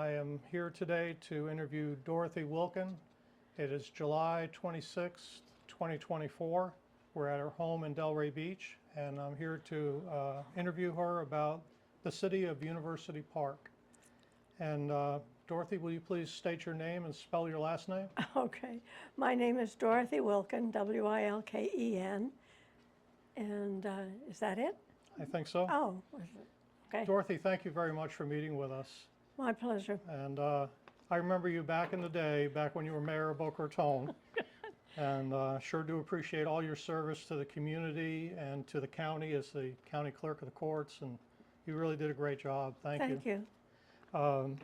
I am here today to interview Dorothy Wilken. It is July 26th, 2024. We're at her home in Delray Beach, and I'm here to interview her about the city of University Park. And Dorothy, will you please state your name and spell your last name? Okay. My name is Dorothy Wilken, W-I-L-K-E-N. And is that it? I think so. Oh, okay. Dorothy, thank you very much for meeting with us. My pleasure. And I remember you back in the day, back when you were mayor of Boca Raton. And sure do appreciate all your service to the community and to the county as the county clerk of the courts. And you really did a great job. Thank you. Thank you.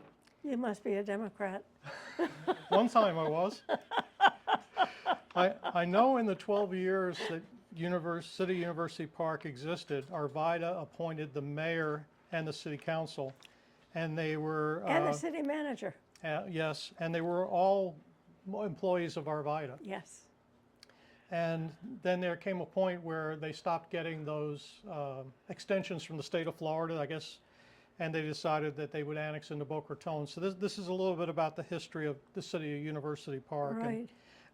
You must be a Democrat. One time I was. I know in the 12 years that City University Park existed, Arvida appointed the mayor and the city council. And they were... And the city manager. Yes, and they were all employees of Arvida. Yes. And then there came a point where they stopped getting those extensions from the state of Florida, I guess, and they decided that they would annex into Boca Raton. So this is a little bit about the history of the city of University Park. Right. And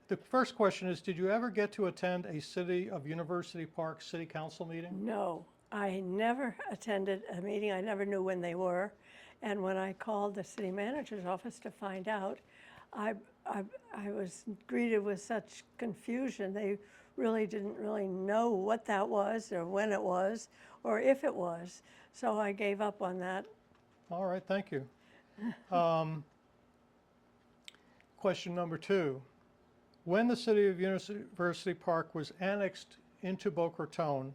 the first question is, did you ever get to attend a City of University Park City Council meeting? No, I never attended a meeting. I never knew when they were. And when I called the city manager's office to find out, I was greeted with such confusion. They really didn't really know what that was or when it was or if it was. So I gave up on that. All right, thank you. Question number 2. When the city of University Park was annexed into Boca Raton,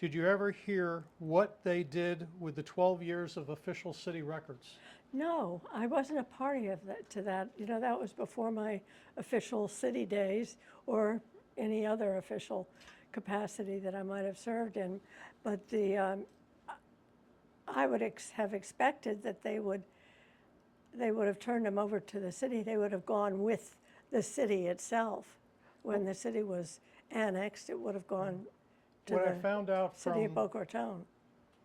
did you ever hear what they did with the 12 years of official city records? No, I wasn't a party of that. You know, that was before my official city days or any other official capacity that I might have served in. But I would have expected that they would have turned them over to the city. They would have gone with the city itself. When the city was annexed, it would have gone to the city of Boca Raton.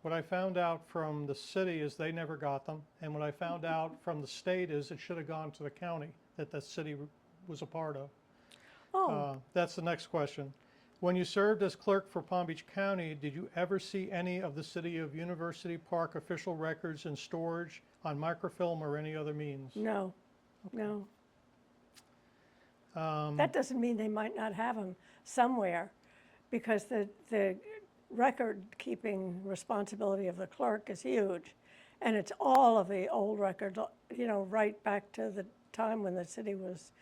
What I found out from the city is they never got them, and what I found out from the state is it should have gone to the county that the city was a part of. Oh. That's the next question. When you served as clerk for Palm Beach County, did you ever see any of the city of University Park official records in storage on microfilm or any other means? No, no. That doesn't mean they might not have them somewhere, because the record-keeping responsibility of the clerk is huge. And it's all of the old records, you know, right back to the time when the city was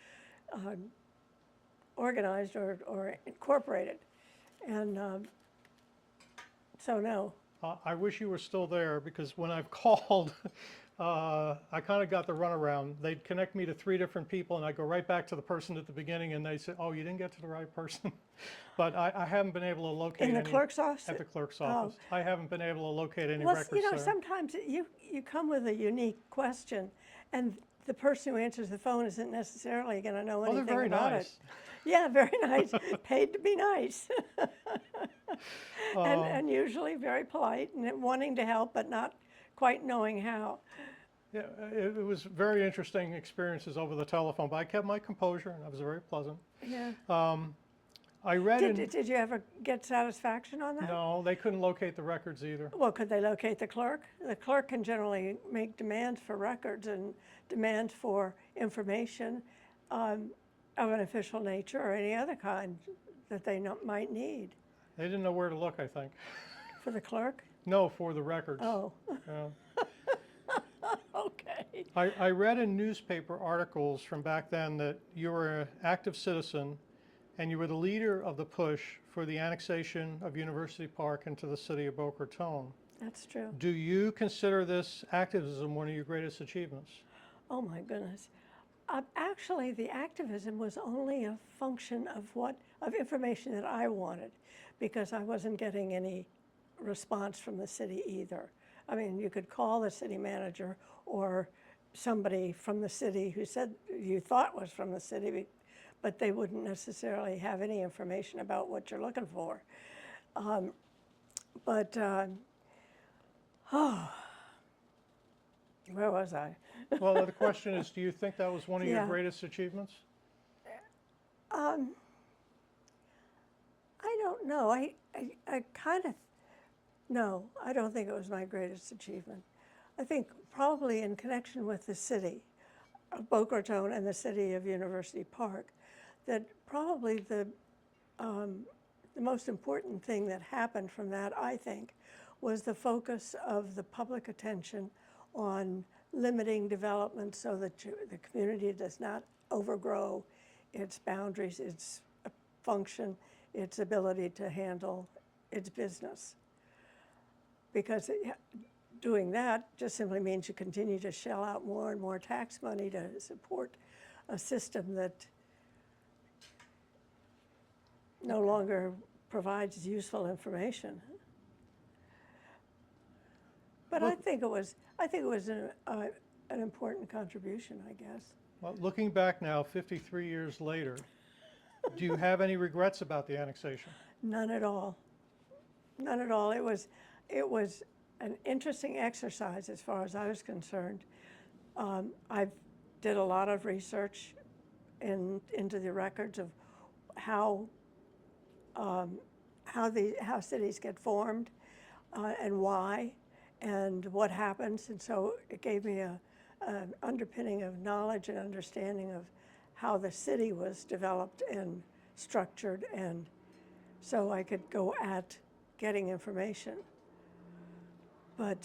organized or incorporated. And so no. I wish you were still there, because when I've called, I kind of got the runaround. They'd connect me to 3 different people, and I go right back to the person at the beginning, and they say, "Oh, you didn't get to the right person." But I haven't been able to locate in the clerk's office. At the clerk's office, I haven't been able to locate any well, records you know, there. sometimes you come with a unique question, and the person who answers the phone isn't necessarily going to know anything they're very about nice. it. Yeah, very nice. Paid to be nice. And usually very polite and wanting to help, but not quite knowing how. Yeah, it was very interesting experiences over the telephone, but I kept my composure, and that was very pleasant. Yeah. I read Did you ever get satisfaction on that? No, they couldn't locate the records either. Well, could they locate the clerk? The clerk can generally make demands for records and demands for information of an official nature or any other kind that they might need. They didn't know where to look, I think. For the clerk? No, for the records. Oh. Yeah. Okay. I read in newspaper articles from back then that you were an active citizen and you were the leader of the push for the annexation of University Park into the city of Boca Raton. That's true. Do you consider this activism one of your greatest achievements? Oh my goodness. Actually, the activism was only a function of information that I wanted, because I wasn't getting any response from the city either. I mean, you could call the city manager or somebody from the city who said you thought was from the city, but they wouldn't necessarily have any information about what you're looking for. Where was I? Well, the question is, do you think that was one of your Yeah. greatest achievements? Um, I don't know. I kind of, no, I don't think it was my greatest achievement. I think probably in connection with the city of Boca Raton and the city of University Park, that probably the most important thing that happened from that, I think, was the focus of the public attention on limiting development so that the community does not overgrow its boundaries, its function, its ability to handle its business. Because doing that just simply means you continue to shell out more and more tax money to support a system that no longer provides useful information. But I think it was an important contribution, I guess. Well, looking back now, 53 years later, do you have any regrets about the annexation? None at all. None at all. It was an interesting exercise as far as I was concerned. I did a lot of research into the records of how cities get formed and why and what happens, and so it gave me an underpinning of knowledge and understanding of how the city was developed and structured, and so I could go at getting information. But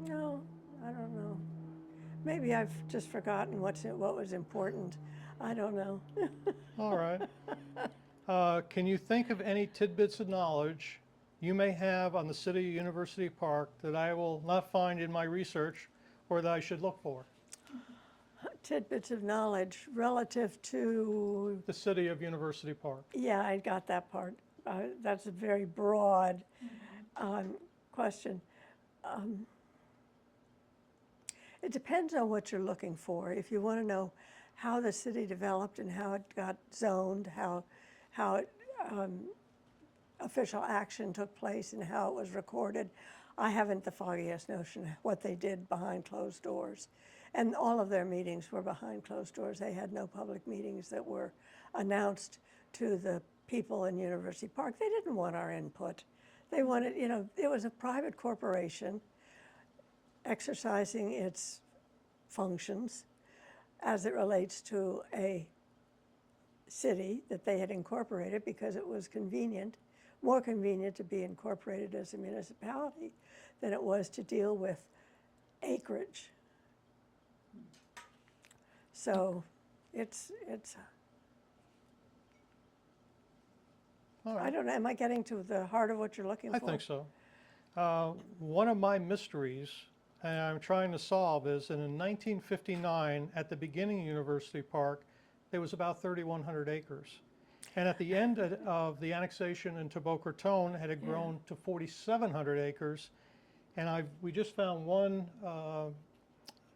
no, I don't know. Maybe I've just forgotten what was important. I don't know. All right. Can you think of any tidbits of knowledge you may have on the city of University Park that I will not find in my research or that I should look for? Tidbits of knowledge relative to, The city of University Park. yeah, I got that part. That's a very broad question. It depends on what you're looking for. If you want to know how the city developed and how it got zoned, how it, official action took place and how it was recorded, I haven't the foggiest notion what they did behind closed doors. And all of their meetings were behind closed doors. They had no public meetings that were announced to the people in University Park. They didn't want our input. They wanted, it was a private corporation exercising its functions as it relates to a city that they had incorporated because it was convenient, more convenient to be incorporated as a municipality than it was to deal with acreage. So it's All right. I don't know, am I getting to the heart of what you're looking for? I think so. One of my mysteries, and I'm trying to solve, is in 1959, at the beginning of University Park, there was about 3,100 acres. And at the end of the annexation into Boca Raton, it had grown to 4,700 acres. And we just found one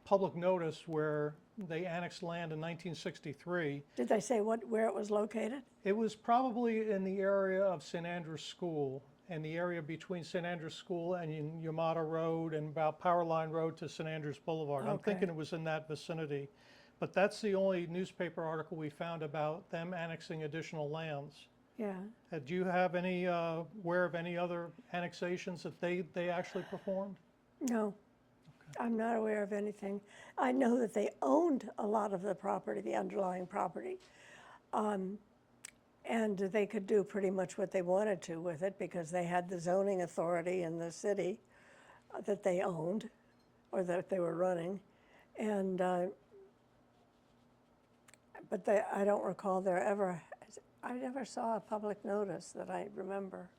public notice where they annexed land in 1963. Did they say where it was located? It was probably in the area of St. Andrews School, and the area between St. Andrews School and Yamada Road and about Power Line Road to St. Andrews Boulevard. I'm Okay. thinking it was in that vicinity. But that's the only newspaper article we found about them annexing additional lands. Yeah. Do you have any, aware of any other annexations that they actually performed? No, I'm not aware of anything. I know that they owned a lot of the property, the underlying property. And they could do pretty much what they wanted to with it because they had the zoning authority in the city that they owned or that they were running. And, but I don't recall I never saw a public notice that I remember.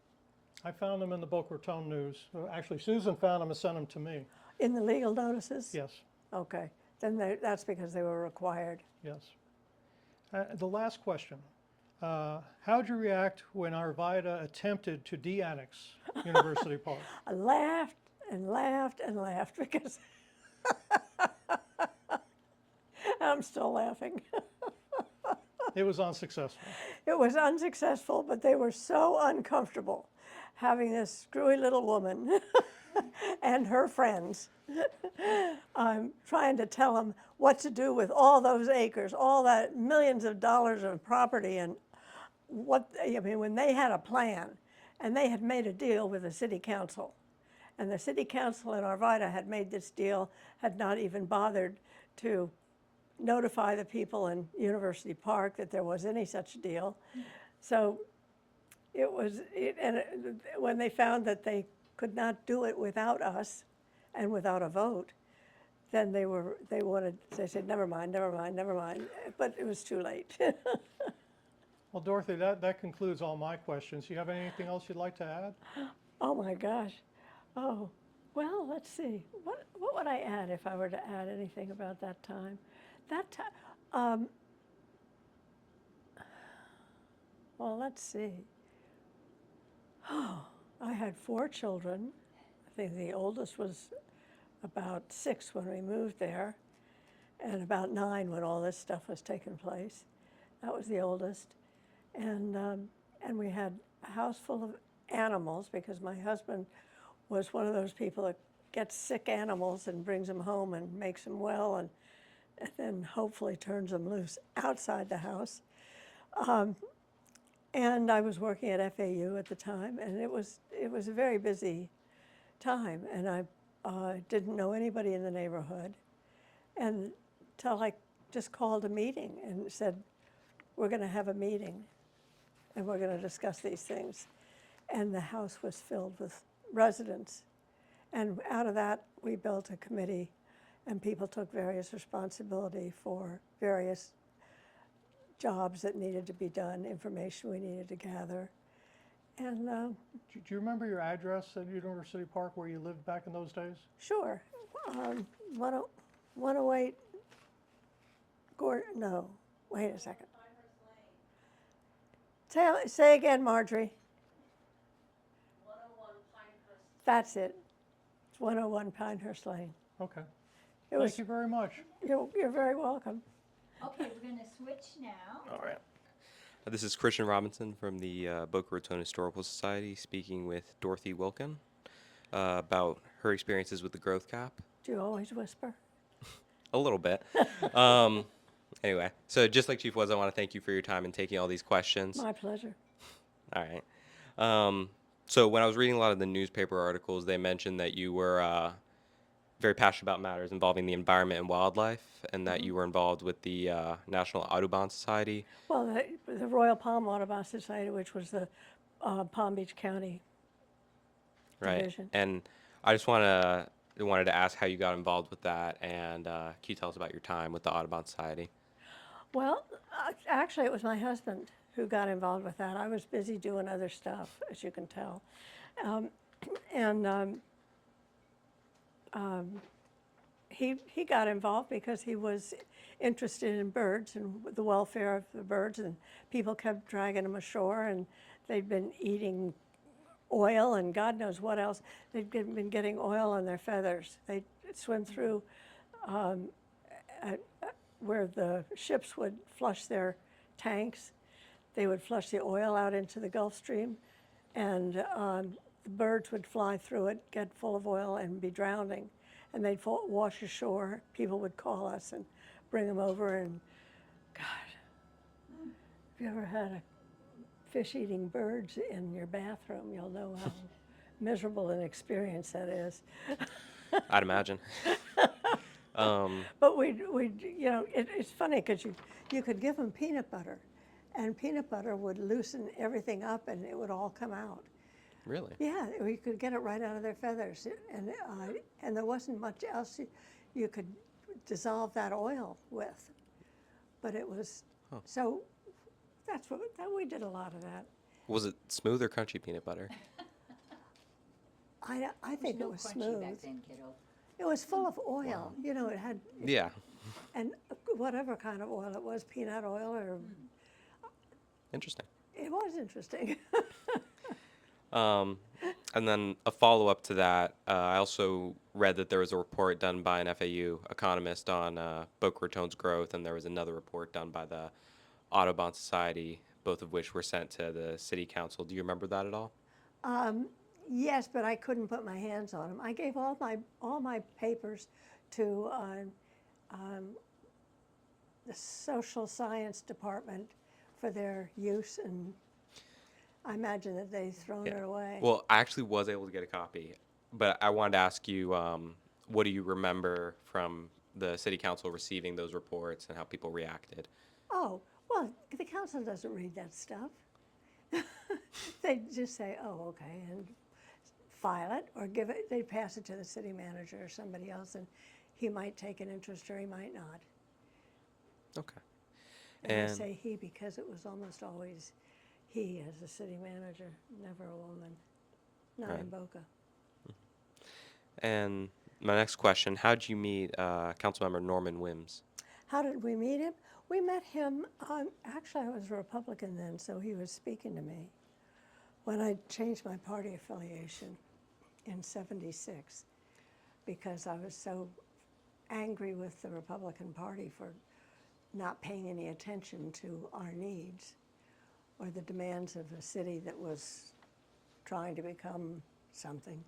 I found them in the Boca Raton News. Actually, Susan found them and sent them to me. In the legal notices? Yes, Okay, then that's because they were required. yes. The last question. How'd you react when Arvida attempted to de-annex University Park? I laughed and laughed and laughed because I'm still laughing. It was unsuccessful. It was unsuccessful, but they were so uncomfortable having this screwy little woman and her friends trying to tell them what to do with all those acres, all that millions of dollars of property, and when they had a plan and they had made a deal with the city council, and the city council in Arvida had made this deal, had not even bothered to notify the people in University Park that there was any such deal. So when they found that they could not do it without us and without a vote, then they said, never mind, but it was too late. Well, Dorothy, that concludes all my questions. Do you have anything else you'd like to add? Oh my gosh. Oh, well, let's see. What would I add if I were to add anything about that time? That time, well, let's see. Oh, I had 4 children. I think the oldest was about 6 when we moved there, and about 9 when all this stuff was taking place. That was the oldest. And we had a house full of animals because my husband was one of those people that gets sick animals and brings them home and makes them well and then hopefully turns them loose outside the house. And I was working at FAU at the time, and it was a very busy time, and I didn't know anybody in the neighborhood, and until I just called a meeting and said, we're going to have a meeting, and we're going to discuss these things. And the house was filled with residents. And out of that, we built a committee, and people took various responsibility for various jobs that needed to be done, information we needed to gather. And Do you remember your address at University Park where you lived back in those days? sure, 108 Gordon, no, wait a second. Say again, Marjorie. 101 Pinehurst. That's it. It's 101 Pinehurst Lane. Okay. It Thank was, you very much. you're very welcome. Okay, we're going to switch now. All right. This is Christian Robinson from the Boca Raton Historical Society speaking with Dorothy Wilken about her experiences with the growth cap. Do you always whisper? A little bit. Anyway, so just like Chief was, I want to thank you for your time and taking all these questions. My pleasure. All right. So when I was reading a lot of the newspaper articles, they mentioned that you were very passionate about matters involving the environment and wildlife, and that you were involved with the National Audubon Society. Well, the Royal Palm Audubon Society, which was the Palm Beach County division. And I just wanted to ask how you got involved with that, and can you tell us about your time with the Audubon Society? Well, actually, it was my husband who got involved with that. I was busy doing other stuff, as you can tell. He got involved because he was interested in birds and the welfare of the birds, and people kept dragging them ashore, and they'd been eating oil and God knows what else. They'd been getting oil on their feathers. They'd swim through where the ships would flush their tanks. They would flush the oil out into the Gulf Stream, and the birds would fly through it, get full of oil, and be drowning. And they'd wash ashore. People would call us and bring them over. And God, if you ever had a fish eating birds in your bathroom, you'll know how miserable an experience that is. I'd imagine. But it's funny because you could give them peanut butter, and peanut butter would loosen everything up, and it would all come out. Really? Yeah, you could get it right out of their feathers, and there wasn't much else you could dissolve that oil with. But it was so. We did a lot of that. Was it smooth or crunchy peanut butter? I think it was crunchy smooth. back then, kiddo. It was full of oil. You know, it had Yeah. and whatever kind of oil it was, peanut oil or. Interesting. It was interesting. And then a follow-up to that, I also read that there was a report done by an FAU economist on Boca Raton's growth, and there was another report done by the Audubon Society, both of which were sent to the city council. Do you remember that at all? Yes, but I couldn't put my hands on them. I gave all my papers to the social science department for their use, and I imagine that they've thrown it away. Well, I actually was able to get a copy, but I wanted to ask you, what do you remember from the city council receiving those reports and how people reacted? Oh, well, the council doesn't read that stuff. They just say, oh, okay, and file it or give it, they pass it to the city manager or somebody else, and he might take an interest or he might not. Okay. And I And say he because it was almost always he as the city manager, never a woman, not in Right. Boca. and my next question: how'd you meet Councilmember Norman Wims? How did we meet him? We met him, actually I was a Republican then, so he was speaking to me when I changed my party affiliation in '76 because I was so angry with the Republican Party for not paying any attention to our needs or the demands of a city that was trying to become something.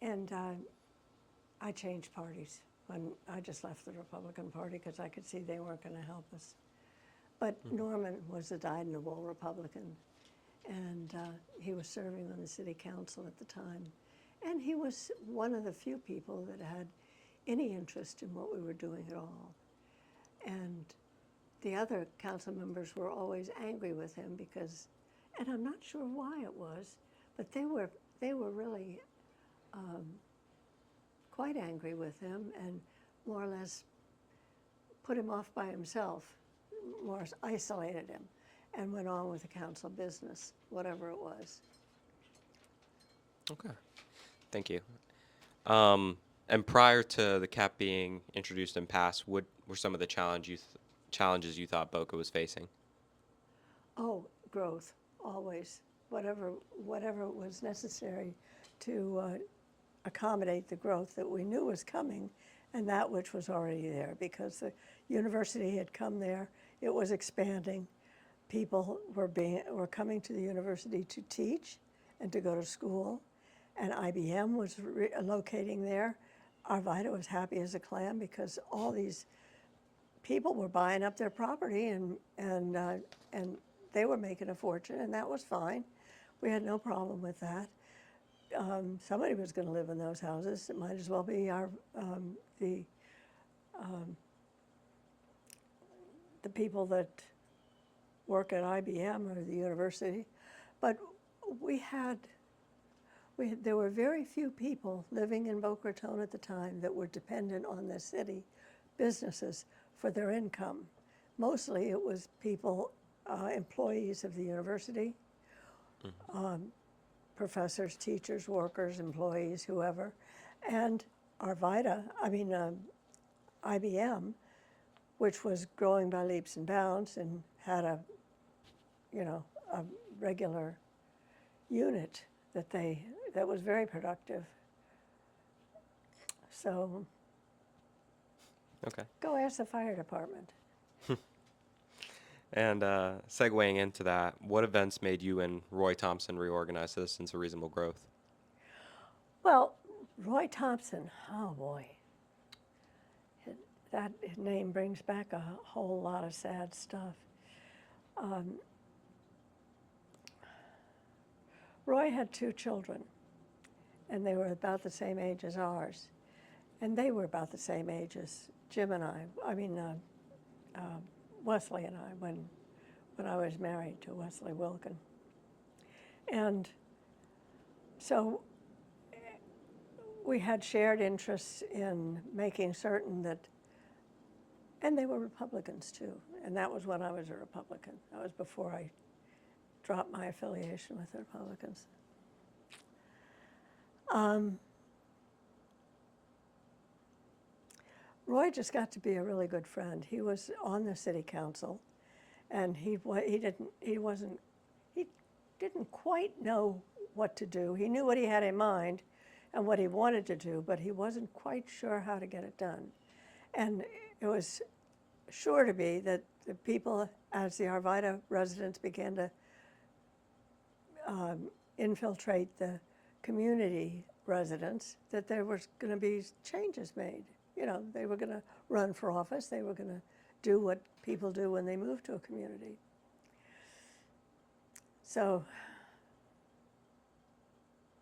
And I changed parties when I just left the Republican Party because I could see they weren't going to help us. But Norman was a dyed-in-the-wool Republican, and he was serving on the city council at the time. And he was one of the few people that had any interest in what we were doing at all. And the other council members were always angry with him because, and I'm not sure why it was, but they were really quite angry with him and more or less put him off by himself, more isolated him, and went on with the council business, whatever it was. Okay. Thank you. And prior to the cap being introduced and passed, what were some of the challenges you thought Boca was facing? Oh, growth, always. Whatever was necessary to accommodate the growth that we knew was coming and that which was already there because the university had come there, it was expanding. People were coming to the university to teach and to go to school, and IBM was locating there. Arvida was happy as a clam because all these people were buying up their property and they were making a fortune, and that was fine. We had no problem with that. Somebody was going to live in those houses. It might as well be the people that work at IBM or the university. But there were very few people living in Boca Raton at the time that were dependent on the city businesses for their income. Mostly it was people, employees of the university, professors, teachers, workers, employees, whoever, and IBM, which was growing by leaps and bounds and had a regular unit that was very productive. So Okay. go ask the fire department. And segueing into that, what events made you and Roy Thompson reorganize Citizens for Reasonable Growth? Well, Roy Thompson, oh boy. That name brings back a whole lot of sad stuff. Roy had 2 children, and they were about the same age as ours. And they were about the same age as Jim and Wesley and I, when I was married to Wesley Wilken. And so we had shared interests in making certain that, and they were Republicans too, and that was when I was a Republican. That was before I dropped my affiliation with the Republicans. Roy just got to be a really good friend. He was on the city council, and he didn't quite know what to do. He knew what he had in mind and what he wanted to do, but he wasn't quite sure how to get it done. And it was sure to be that the people, as the Arvida residents began to infiltrate the community residents, that there was going to be changes made. You know, they were going to run for office. They were going to do what people do when they move to a community. So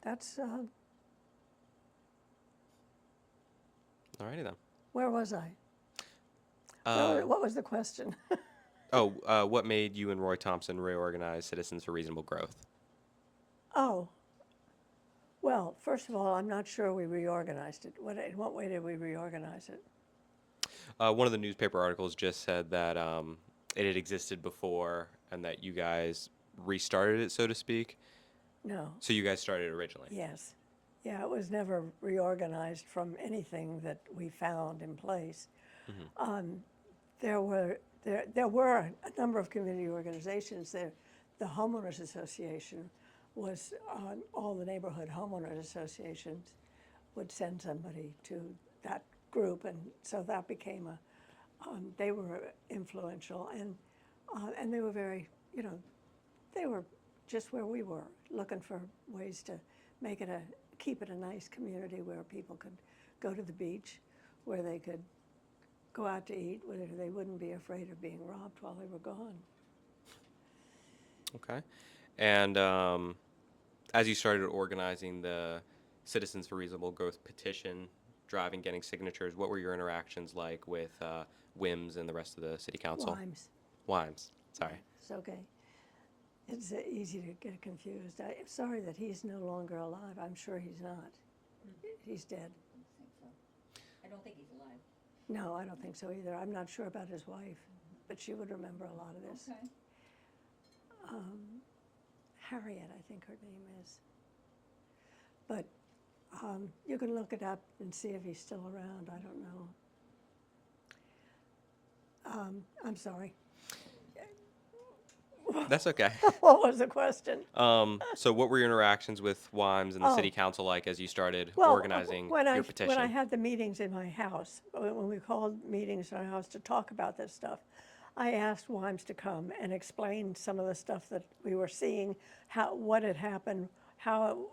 that's, Alrighty then. where was I? Uh, What was the question? what made you and Roy Thompson reorganize Citizens for Reasonable Growth? Oh, well, first of all, I'm not sure we reorganized it. In what way did we reorganize it? One of the newspaper articles just said that it had existed before and that you guys restarted it, so to speak. No. So you guys started originally. Yes. Yeah, it was never reorganized from anything that we found in place. There were a number of community organizations. The homeowners association was all the neighborhood homeowners associations would send somebody to that group, and so that became they were influential, and they were very, you know, they were just where we were, looking for ways to keep it a nice community where people could go to the beach, where they could go out to eat, where they wouldn't be afraid of being robbed while they were gone. Okay. And as you started organizing the Citizens for Reasonable Growth petition, driving, getting signatures, what were your interactions like with WIMS and the rest of the city council? Wimes. Sorry. It's okay. It's easy to get confused. I'm sorry that he's no longer alive. I'm sure he's not. He's dead. I don't think he's alive. No, I don't think so either. I'm not sure about his wife, but she would remember a lot of this. Okay. Harriet, I think her name is. But you can look it up and see if he's still around. I don't know. I'm sorry. That's okay. What was the question? So what were your interactions with WIMS and the city council like as you started organizing your petition? When I had the meetings in my house, when we called meetings in our house to talk about this stuff, I asked Wimes to come and explain some of the stuff that we were seeing, what had happened, how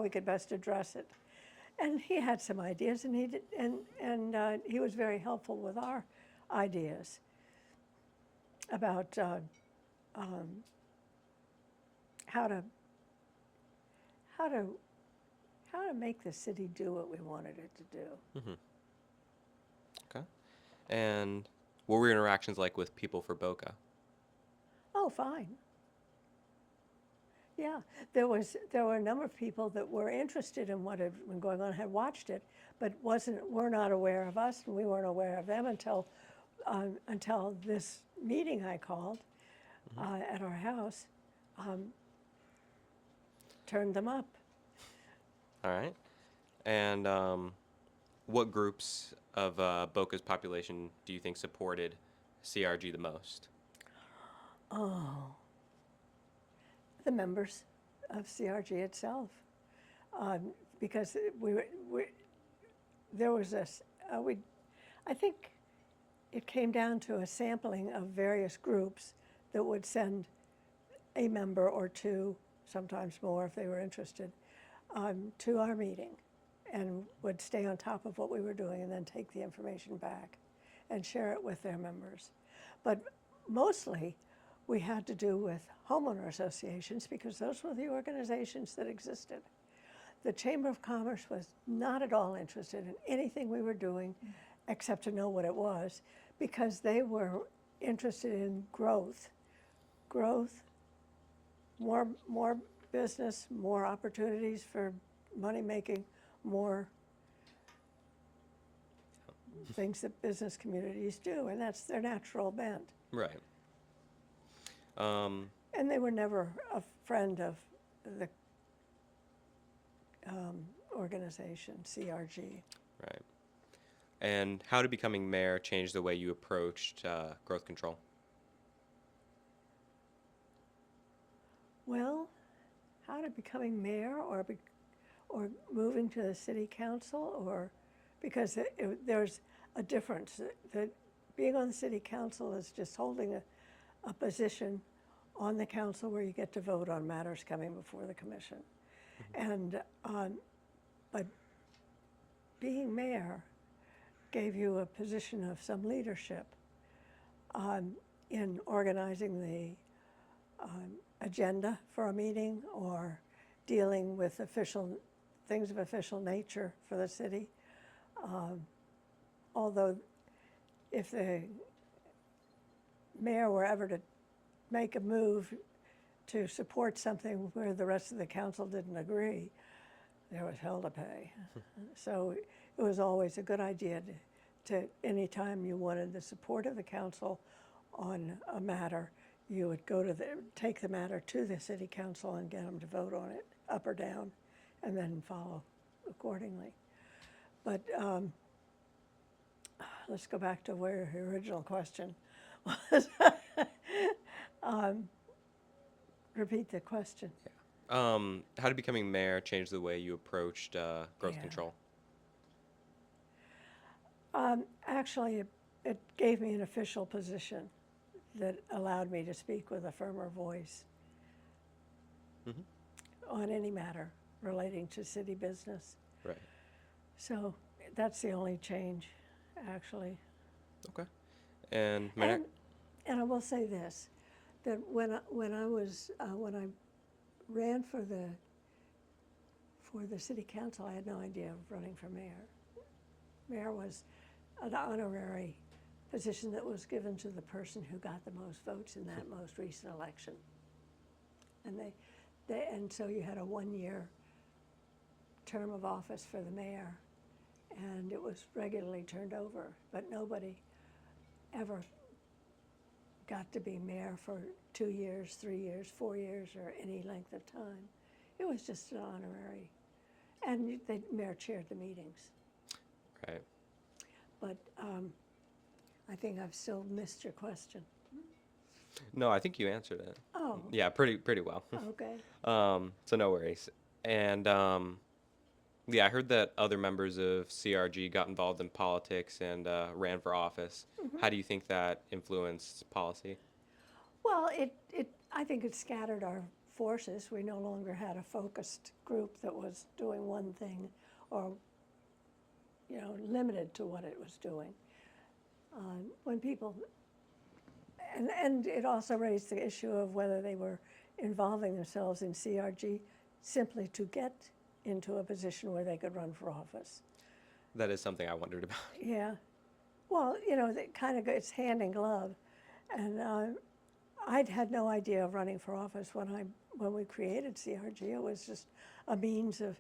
we could best address it, and he had some ideas, and he was very helpful with our ideas about how to make the city do what we wanted it to do. Okay. And what were your interactions like with people for Boca? Oh, fine. Yeah, there were a number of people that were interested in what had been going on, had watched it, but were not aware of us, and we weren't aware of them until this meeting I called at our house turned them up. All right. And what groups of Boca's population do you think supported CRG the most? Oh, the members of CRG itself, because there was I think it came down to a sampling of various groups that would send a member or two, sometimes more if they were interested, to our meeting, and would stay on top of what we were doing and then take the information back and share it with their members. But mostly we had to do with homeowner associations because those were the organizations that existed. The Chamber of Commerce was not at all interested in anything we were doing except to know what it was, because they were interested in growth, more business, more opportunities for money making, more things that business communities do, and that's their natural bent. Right. And they were never a friend of the organization, CRG. Right. And how did becoming mayor change the way you approached growth control? Well, how did becoming mayor or moving to the city council, or because there's a difference. That being on the city council is just holding a position on the council where you get to vote on matters coming before the commission. And, but being mayor gave you a position of some leadership in organizing the agenda for a meeting or dealing with things of official nature for the city. Although if the mayor were ever to make a move to support something where the rest of the council didn't agree, there was hell to pay. So it was always a good idea to anytime you wanted the support of the council on a matter, you would take the matter to the city council and get them to vote on it, up or down, and then follow accordingly. But let's go back to where your original question was. Repeat the question. How did becoming mayor change the way you approached growth Yeah. control? Actually, it gave me an official position that allowed me to speak with a firmer voice on any matter relating to city business. Right. So that's the only change, actually. Okay. And And I will say this, that when I ran for the city council, I had no idea of running for mayor. Mayor was an honorary position that was given to the person who got the most votes in that most recent election. And and so you had a 1-year term of office for the mayor, and it was regularly turned over, but nobody ever got to be mayor for 2 years, 3 years, 4 years, or any length of time. It was just an honorary, and the mayor chaired the meetings. right. But I think I've still missed your question. No, I think you answered it. Oh, Yeah, pretty well. okay. So no worries. And yeah, I heard that other members of CRG got involved in politics and ran for office. How do you think that influenced policy? Well, I think it scattered our forces. We no longer had a focused group that was doing one thing or, limited to what it was doing. When people, and it also raised the issue of whether they were involving themselves in CRG simply to get into a position where they could run for office. That is something I wondered about. Yeah. Well, it kind of it's hand in glove. And I'd had no idea of running for office when we created CRG. It was just a means of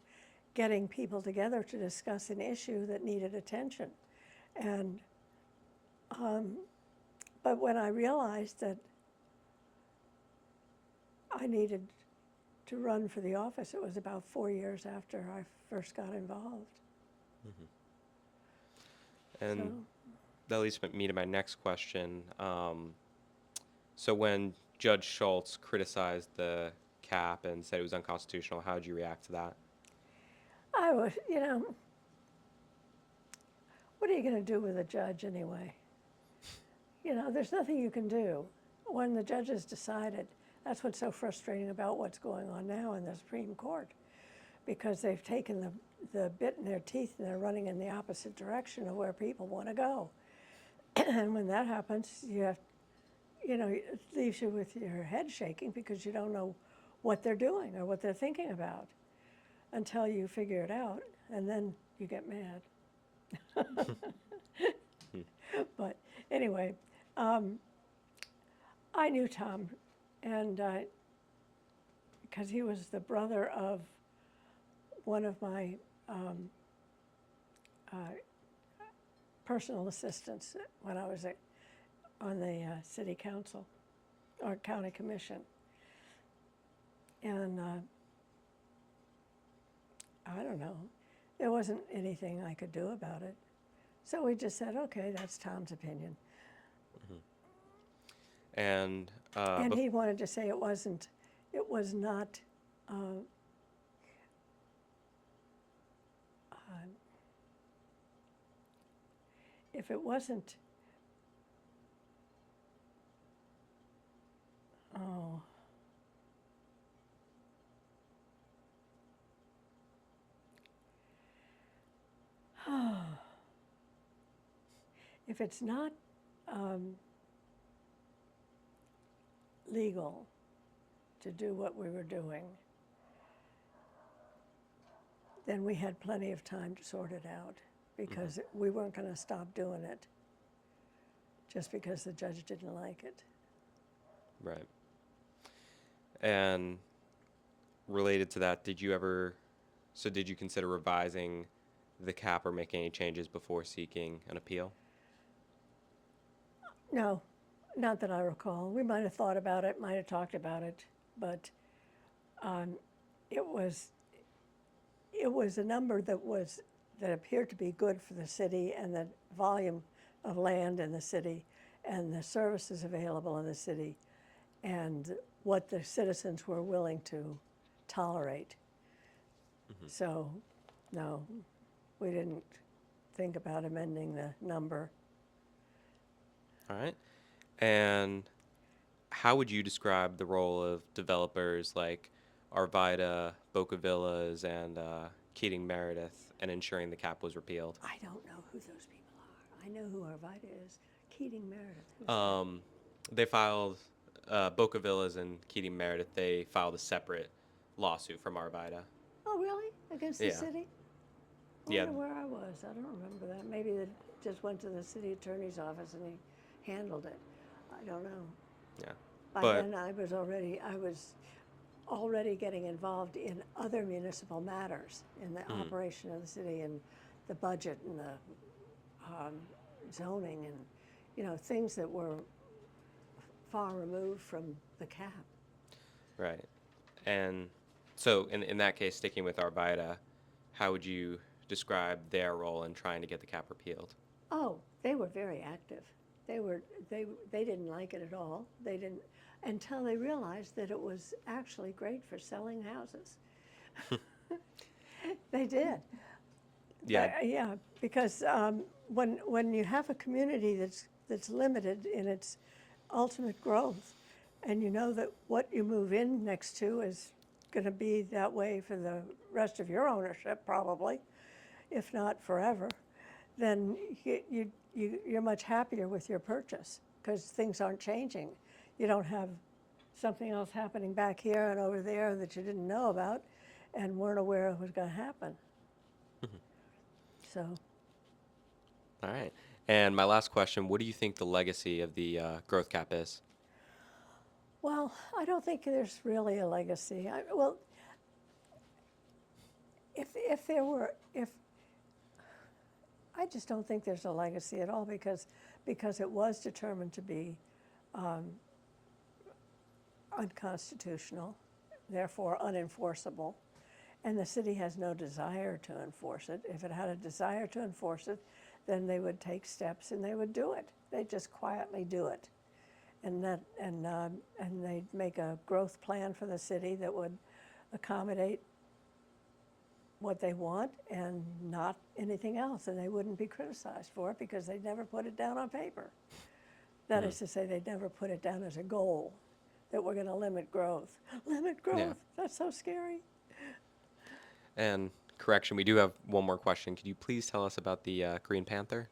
getting people together to discuss an issue that needed attention. And but when I realized that I needed to run for the office, it was about 4 years after I first got involved. And So- that leads me to my next question. So when Judge Schultz criticized the cap and said it was unconstitutional, how did you react to that? I was, what are you going to do with a judge anyway? There's nothing you can do. When the judges decided, that's what's so frustrating about what's going on now in the Supreme Court, because they've taken the bit in their teeth and they're running in the opposite direction of where people want to go. And when that happens, it leaves you with your head shaking because you don't know what they're doing or what they're thinking about until you figure it out, and then you get mad. But anyway, I knew Tom, and because he was the brother of one of my personal assistants when I was on the city council or county commission. And I don't know, there wasn't anything I could do about it. So we just said, okay, that's Tom's opinion. And And he wanted to say it was not, if it wasn't, Oh. If it's not legal to do what we were doing, then we had plenty of time to sort it out because we weren't going to stop doing it just because the judge didn't like it. Right. And related to that, did you consider revising the cap or making any changes before seeking an appeal? No, not that I recall. We might have thought about it, might have talked about it, but it was a number that appeared to be good for the city and the volume of land in the city and the services available in the city and what the citizens were willing to tolerate. So, no, we didn't think about amending the number. All right. And how would you describe the role of developers like Arvida, Boca Villas, and Keating-Meredith in ensuring the cap was repealed? I don't know who those people are. I know who Arvida is. Keating-Meredith. Who's that? They filed, Boca Villas and Keating-Meredith, they filed a separate lawsuit from Arvida. Oh, really? Against the Yeah. city? I Yeah. wonder where I was. I don't remember that. Maybe they just went to the city attorney's office and he handled it. I don't know. Yeah. By But- then I was already getting involved in other municipal matters, in the operation of the city and the budget and the zoning and, things that were far removed from the cap. Right. And so in that case, sticking with Arvida, how would you describe their role in trying to get the cap repealed? Oh, they were very active. They didn't like it at all. They didn't until they realized that it was actually great for selling houses. They did. Yeah. Yeah, because when you have a community that's limited in its ultimate growth, and you know that what you move in next to is going to be that way for the rest of your ownership, probably, if not forever, then you're much happier with your purchase because things aren't changing. You don't have something else happening back here and over there that you didn't know about and weren't aware it was going to happen. So, All right. And my last question, what do you think the legacy of the growth cap is? well, I don't think there's really a legacy. I just don't think there's a legacy at all because it was determined to be unconstitutional, therefore unenforceable, and the city has no desire to enforce it. If it had a desire to enforce it, then they would take steps and they would do it. They'd just quietly do it, and they'd make a growth plan for the city that would accommodate what they want and not anything else, and they wouldn't be criticized for it because they'd never put it down on paper. That is to say, they'd never put it down as a goal that we're going to limit growth. Limit growth, Yeah. That's so scary. And correction, we do have one more question. Could you please tell us about the Green Panther?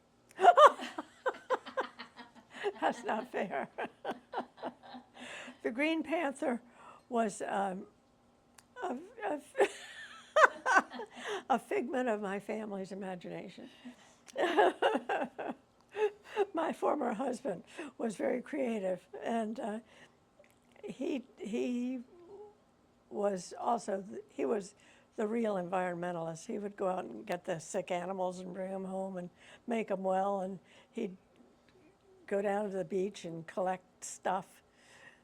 That's not fair. The Green Panther was a figment of my family's imagination. My former husband was very creative, and he was also he was the real environmentalist. He would go out and get the sick animals and bring them home and make them well, and he'd go down to the beach and collect stuff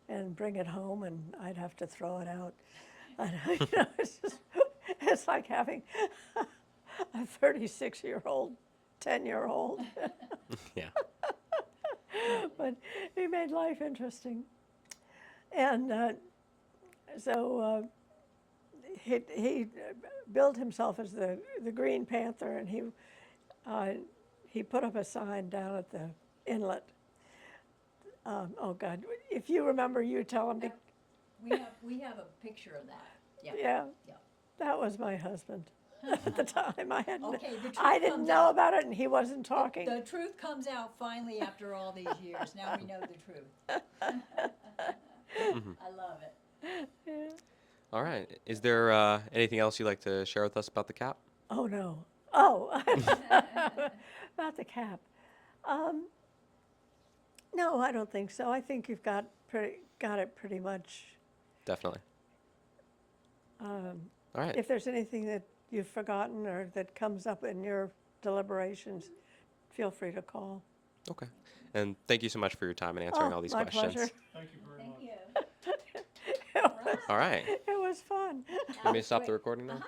and bring it home, and I'd have to throw it out. And, it's like having a 36-year-old, 10-year-old. Yeah. But he made life interesting. And so he billed himself as the Green Panther, and he put up a sign down at the inlet Oh, God, if you remember, you tell him. We have a picture of that. Yeah. Yeah, Yeah. that was my husband at the time. I hadn't, Okay, the truth I didn't comes know out. about it, and he wasn't talking. The truth comes out finally after all these years. Now we know the truth. I love it. All right. Is there anything else you'd like to share with us about the cap? Oh, no. Oh, about the cap. No, I don't think so. I think you've got it pretty much. Definitely. All right. If there's anything that you've forgotten or that comes up in your deliberations, feel free to call. Okay. And thank you so much for your time and answering all these my questions. pleasure. Thank you very much. Thank you. It was, All right. it was fun. Let me stop the recording now. Uh-huh.